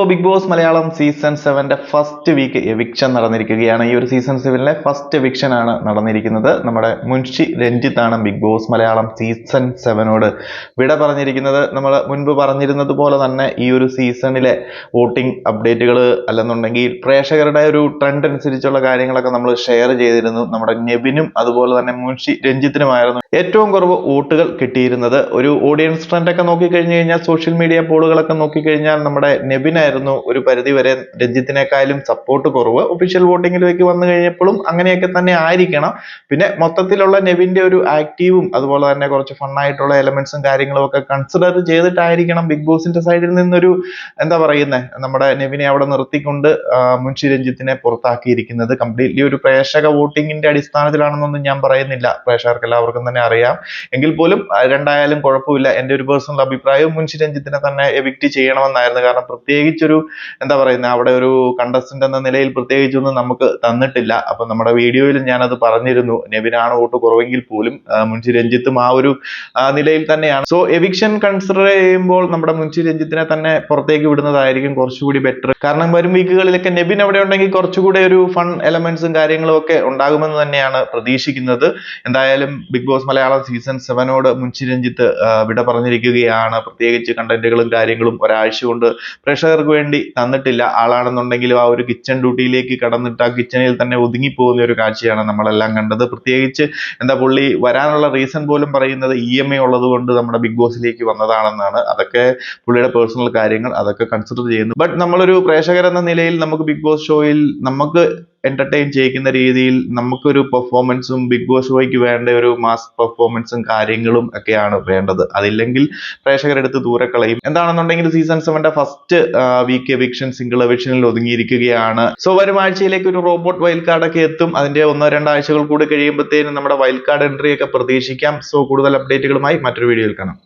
Big Boss Malayalam season 7ന്റെ first week eviction നടന്നിരിക്കുകയാണ്. ഈ ഒരു സീസൺ 7ലെ ഫസ്റ്റ് എവിക്ഷൻ ആണ് നടന്നിരിക്കുന്നത്. നമ്മുടെ മുൻഷി രഞ്ജിത്ത് ആണ് ബിഗ് ബോസ് മലയാളം സീസൺ 7നോട് വിട പറഞ്ഞിരിക്കുന്നത്. നമ്മൾ മുൻപ് പറഞ്ഞിരുന്നത് പോലെ തന്നെ ഈ ഒരു സീസണിലെ വോട്ടിംഗ് അപ്ഡേറ്റുകൾ അല്ലെന്നുണ്ടെങ്കിൽ പ്രേക്ഷകരുടെ ഒരു ട്രെൻഡ് അനുസരിച്ചുള്ള കാര്യങ്ങളൊക്കെ നമ്മൾ ഷെയർ ചെയ്തിരുന്നു. നമ്മുടെ നെബിനും അതുപോലെ തന്നെ മുൻഷി രഞ്ജിത്തിനുമായിരുന്നു ഏറ്റവും കുറവ് വോട്ടുകൾ കിട്ടിയിരുന്നത്. ഒരു ഓഡിയൻസ് ട്രെൻഡ് ഒക്കെ നോക്കിക്കഴിഞ്ഞു കഴിഞ്ഞാൽ, സോഷ്യൽ മീഡിയ പോളുകളൊക്കെ നോക്കിക്കഴിഞ്ഞാൽ നമ്മുടെ നെബിനായിരുന്നു ഒരു പരിധി വരെ രഞ്ജിത്തിനേക്കാളും സപ്പോർട്ട് കുറവ്. ഒഫീഷ്യൽ വോട്ടിങ്ങിലേക്ക് വന്നു കഴിഞ്ഞപ്പോഴും അങ്ങനെയൊക്കെ തന്നെ ആയിരിക്കണം. പിന്നെ മൊത്തത്തിലുള്ള നെബിന്റെ ഒരു ആക്റ്റീവും അതുപോലെ തന്നെ കുറച്ച് ഫണ്ണായിട്ടുള്ള എലമെന്റ്സും കാര്യങ്ങളും ഒക്കെ കൺസിഡർ ചെയ്തിട്ടായിരിക്കണം ബിഗ് ബോസിന്റെ സൈഡിൽ നിന്നൊരു എന്താ പറയുന്നത്, നമ്മുടെ നെബിനെ അവിടെ നിർത്തിക്കൊണ്ട് മുൻഷി രഞ്ജിത്തിനെ പുറത്താക്കിയിരിക്കുന്നത്. കംപ്ലീറ്റ്ലി ഒരു പ്രേക്ഷക വോട്ടിങ്ങിന്റെ അടിസ്ഥാനത്തിലാണെന്നൊന്നും ഞാൻ പറയുന്നില്ല. പ്രേക്ഷകർക്ക് എല്ലാവർക്കും തന്നെ അറിയാം. എങ്കിൽ പോലും രണ്ടായാലും കുഴപ്പമില്ല. എൻ്റെ ഒരു പേഴ്സണൽ അഭിപ്രായം മുൻഷി രഞ്ജിത്തിനെ തന്നെ എവിക്റ്റ് ചെയ്യണമെന്നായിരുന്നു. കാരണം പ്രത്യേകിച്ചൊരു എന്താ പറയുന്നത്, അവിടെ ഒരു കണ്ടസ്റ്റന്റ് എന്ന നിലയിൽ പ്രത്യേകിച്ചൊന്നും നമുക്ക് തന്നിട്ടില്ല. അപ്പൊ നമ്മുടെ വീഡിയോയിൽ ഞാനത് പറഞ്ഞിരുന്നു. നെബിനാണ് വോട്ട് കുറവെങ്കിൽ പോലും മുൻഷി രഞ്ജിത്തും ആ ഒരു നിലയിൽ തന്നെയാണ്. എവിക്ഷൻ കൺസിഡർ ചെയ്യുമ്പോൾ നമ്മുടെ മുൻഷി രഞ്ജിത്തിനെ തന്നെ പുറത്തേക്ക് വിടുന്നതായിരിക്കും കുറച്ചുകൂടി ബെറ്റർ. കാരണം വരും വീക്കുകളിലൊക്കെ നെബിൻ അവിടെ ഉണ്ടെങ്കിൽ കുറച്ചുകൂടി ഒരു ഫൺ എലമെന്റ്സും കാര്യങ്ങളും ഒക്കെ ഉണ്ടാകുമെന്ന് തന്നെയാണ് പ്രതീക്ഷിക്കുന്നത്. എന്തായാലും ബിഗ് ബോസ് മലയാളം സീസൺ 7നോട് മുൻഷി രഞ്ജിത്ത് വിട പറഞ്ഞിരിക്കുകയാണ്. പ്രത്യേകിച്ച് കണ്ടന്റുകളും കാര്യങ്ങളും ഒരാഴ്ച കൊണ്ട് പ്രേക്ഷകർക്ക് വേണ്ടി തന്നിട്ടില്ല. ആളാണെന്നുണ്ടെങ്കിലും ആ ഒരു കിച്ചൺ ഡ്യൂട്ടിയിലേക്ക് കടന്നിട്ട് ആ കിച്ചണിൽ തന്നെ ഒതുങ്ങിപ്പോകുന്ന ഒരു കാഴ്ചയാണ് നമ്മളെല്ലാം കണ്ടത്. പ്രത്യേകിച്ച് പുള്ളി വരാനുള്ള റീസൺ പോലും പറയുന്നത് EMI ഉള്ളത് കൊണ്ട് നമ്മുടെ ബിഗ് ബോസിലേക്ക് വന്നതാണെന്നാണ്. അതൊക്കെ പുള്ളിയുടെ പേഴ്സണൽ കാര്യങ്ങൾ, അതൊക്കെ കൺസിഡർ ചെയ്യുന്നു. ബട്ട് നമ്മളൊരു പ്രേക്ഷകർ എന്ന നിലയിൽ നമുക്ക് ബിഗ് ബോസ് ഷോയിൽ നമുക്ക് എന്റർടൈൻ ചെയ്യിക്കുന്ന രീതിയിൽ നമുക്കൊരു പെർഫോമൻസും ബിഗ് ബോസ് ഷോയ്ക്ക് വേണ്ട ഒരു മാസ് പെർഫോമൻസും കാര്യങ്ങളും ഒക്കെയാണ് വേണ്ടത്. അതില്ലെങ്കിൽ പ്രേക്ഷകരെടുത്ത് ദൂരെ കളയും. എന്താണെന്നുണ്ടെങ്കിൽ സീസൺ 7ന്റെ ഫസ്റ്റ് വീക്ക് എവിക്ഷൻ സിംഗിൾ എവിക്ഷനിൽ ഒതുങ്ങിയിരിക്കുകയാണ്. വരും ആഴ്ചയിലേക്ക് ഒരു റോബോട്ട് വൈൽഡ് കാർഡ് ഒക്കെ എത്തും. അതിന്റെ 1-2 ആഴ്ചകൾ കൂടി കഴിയുമ്പോഴത്തേനും നമ്മുടെ വൈൽഡ് കാർഡ് എൻട്രി ഒക്കെ പ്രതീക്ഷിക്കാം. കൂടുതൽ അപ്ഡേറ്റുകളുമായി മറ്റൊരു വീഡിയോയിൽ കാണാം.